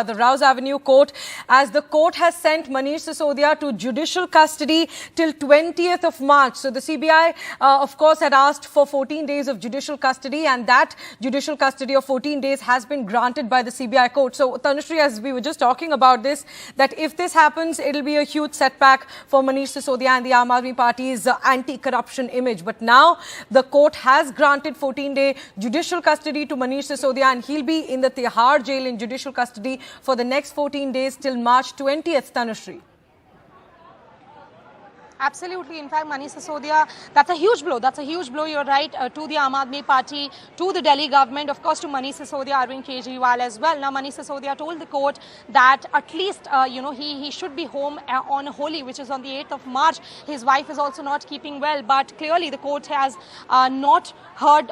The Rouse Avenue Court, as the court has sent Manish Sisodia to judicial custody till 20th of March. So the CBI, of course, had asked for 14 days of judicial custody, and that judicial custody of 14 days has been granted by the CBI court. So, Tanushree, as we were just talking about this, that if this happens, it'll be a huge setback for Manish Sisodia and the Aam Aadmi Party's anti-corruption image. But now the court has granted 14-day judicial custody to Manish Sisodia, and he'll be in the Tihar jail in judicial custody for the next 14 days till March 20th, Tanushree. Absolutely. In fact, Manish Sisodia, that's a huge blow. That's a huge blow, you're right, to the Aam Aadmi Party, to the Delhi government, of course, to Manish Sisodia, Arvind Kejriwal as well. Now, Manish Sisodia told the court that at least, he should be home on Holi, which is on the 8th of March. His wife is also not keeping well, but clearly the court has not heard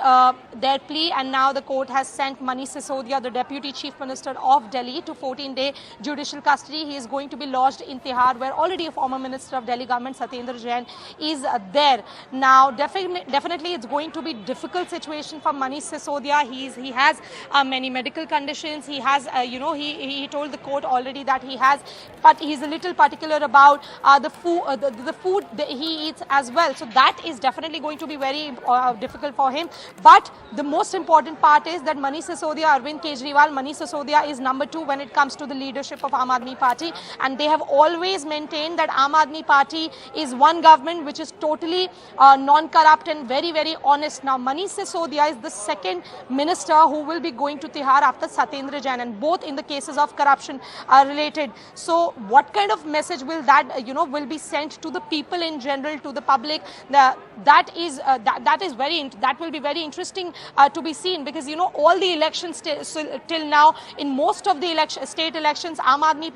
their plea, and now the court has sent Manish Sisodia, the Deputy Chief Minister of Delhi, to 14-day judicial custody. He is going to be lodged in Tihar, where already a former Minister of Delhi government, Satyendra Jain, is there. Now, definitely it's going to be a difficult situation for Manish Sisodia. He has many medical conditions. He has, he told the court already that he has, but he's a little particular about the food that he eats as well. So that is definitely going to be very difficult for him. But the most important part is that Manish Sisodia, Arvind Kejriwal, Manish Sisodia is number 2 when it comes to the leadership of Aam Aadmi Party, and they have always maintained that Aam Aadmi Party is one government which is totally non-corrupt and very, very honest. Now, Manish Sisodia is the second minister who will be going to Tihar after Satyendra Jain, and both in the cases of corruption are related. So what kind of message will that, will be sent to the people in general, to the public? That will be very interesting to be seen, because all the elections till now, in most of the state elections, Aam Aadmi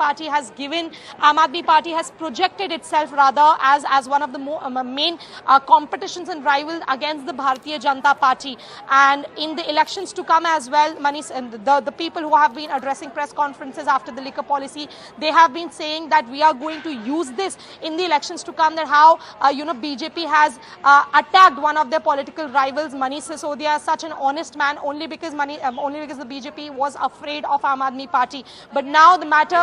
Party has projected itself rather as one of the main competitions and rivals against the Bharatiya Janata Party. And in the elections to come as well, Manish and the people who have been addressing press conferences after the liquor policy, they have been saying that we are going to use this in the elections to come, that how BJP has attacked one of their political rivals, Manish Sisodia, such an honest man, only because the BJP was afraid of Aam Aadmi Party. But now the matter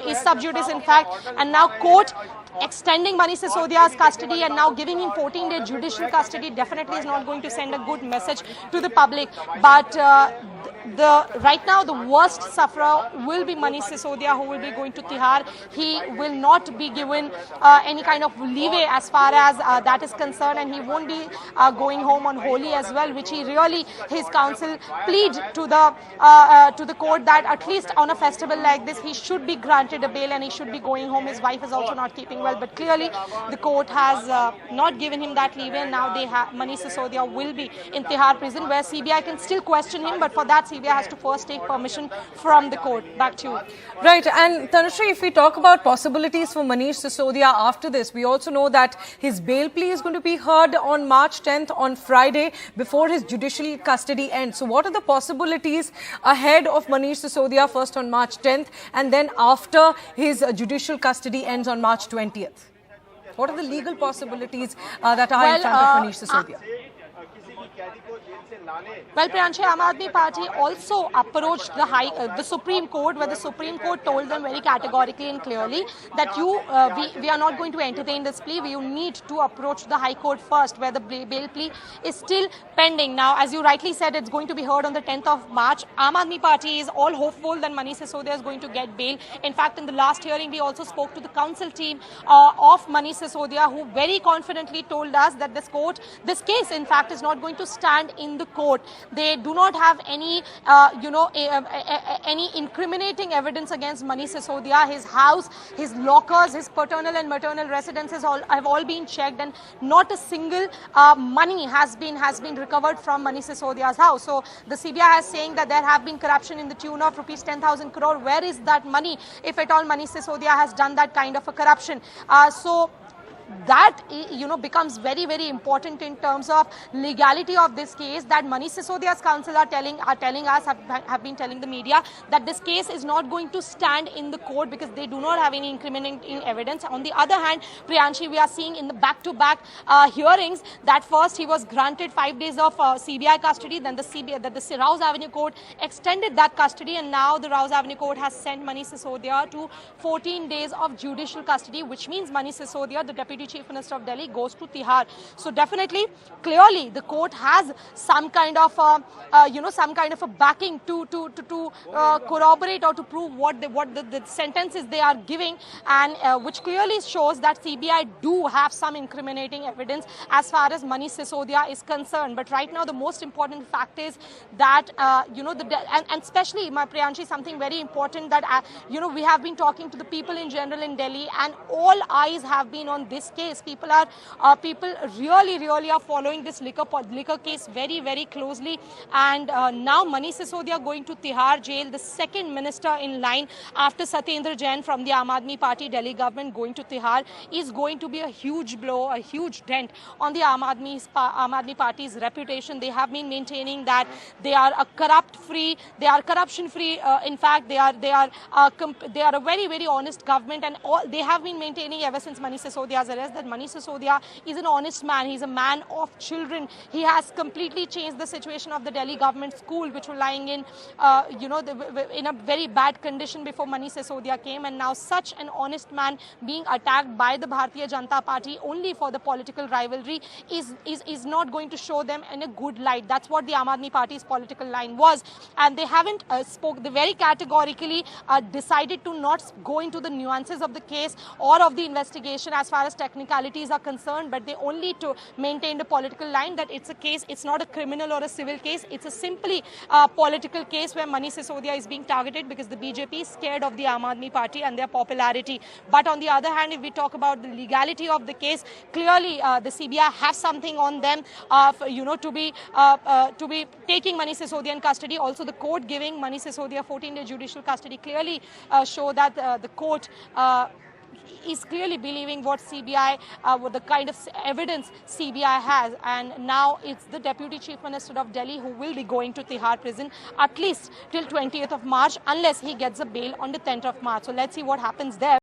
is sub judice, in fact, and now court extending Manish Sisodia's custody and now giving him 14-day judicial custody definitely is not going to send a good message to the public. But right now the worst sufferer will be Manish Sisodia, who will be going to Tihar. He will not be given any kind of leeway as far as that is concerned, and he won't be going home on Holi as well, which his counsel plead to the court that at least on a festival like this he should be granted a bail and he should be going home. His wife is also not keeping well, but clearly the court has not given him that leeway. Now Manish Sisodia will be in Tihar prison, where CBI can still question him, but for that CBI has to first take permission from the court. Back to you. Right. And Tanushree, if we talk about possibilities for Manish Sisodia after this, we also know that his bail plea is going to be heard on March 10th, on Friday, before his judicial custody ends. So what are the possibilities ahead of Manish Sisodia, first on March 10th and then after his judicial custody ends on March 20th? What are the legal possibilities that are in front of Manish Sisodia? Well, Priyanshu, Aam Aadmi Party also approached the Supreme Court, where the Supreme Court told them very categorically and clearly that we are not going to entertain this plea. We need to approach the High Court first, where the bail plea is still pending. Now, as you rightly said, it's going to be heard on the 10th of March. Aam Aadmi Party is all hopeful that Manish Sisodia is going to get bail. In fact, in the last hearing, we also spoke to the counsel team of Manish Sisodia, who very confidently told us that this case, in fact, is not going to stand in the court. They do not have any, any incriminating evidence against Manish Sisodia. His house, his lockers, his paternal and maternal residences have all been checked, and not a single money has been recovered from Manish Sisodia's house. So the CBI is saying that there have been corruption in the tune of rupees 10,000 crore. Where is that money, if at all Manish Sisodia has done that kind of a corruption? So that becomes very, very important in terms of legality of this case, that Manish Sisodia's counsel are telling us, have been telling the media, that this case is not going to stand in the court because they do not have any incriminating evidence. On the other hand, Priyanshi, we are seeing in the back-to-back hearings that first he was granted 5 days of CBI custody, then the Rouse Avenue Court extended that custody, and now the Rouse Avenue Court has sent Manish Sisodia to 14 days of judicial custody, which means Manish Sisodia, the Deputy Chief Minister of Delhi, goes to Tihar. So definitely, clearly, the court has some kind of a backing to corroborate or to prove what the sentences they are giving, and which clearly shows that CBI do have some incriminating evidence as far as Manish Sisodia is concerned. But right now, the most important fact is that and especially, my Priyanshi, something very important that we have been talking to the people in general in Delhi, and all eyes have been on this case. People really are following this liquor case very, very closely, and now Manish Sisodia going to Tihar jail, the second minister in line after Satyendra Jain from the Aam Aadmi Party Delhi government going to Tihar, is going to be a huge blow, a huge dent on the Aam Aadmi Party's reputation. They have been maintaining that they are a corruption-free. In fact, they are a very, very honest government, and they have been maintaining ever since Manish Sisodia's arrest that Manish Sisodia is an honest man. He's a man of children. He has completely changed the situation of the Delhi government school, which were lying in in a very bad condition before Manish Sisodia came, and now such an honest man being attacked by the Bharatiya Janata Party only for the political rivalry is not going to show them in a good light. That's what the Aam Aadmi Party's political line was, and they haven't they very categorically decided to not go into the nuances of the case or of the investigation as far as technicalities are concerned, but they only to maintain the political line that it's a case, it's not a criminal or a civil case, it's a simply political case where Manish Sisodia is being targeted because the BJP is scared of the Aam Aadmi Party and their popularity. But on the other hand, if we talk about the legality of the case, clearly the CBI have something on them to be taking Manish Sisodia in custody. Also, the court giving Manish Sisodia 14-day judicial custody clearly show that the court is clearly believing what CBI, what the kind of evidence CBI has. And now it's the Deputy Chief Minister of Delhi who will be going to Tihar prison at least till 20th of March, unless he gets a bail on the 10th of March. So let's see what happens there.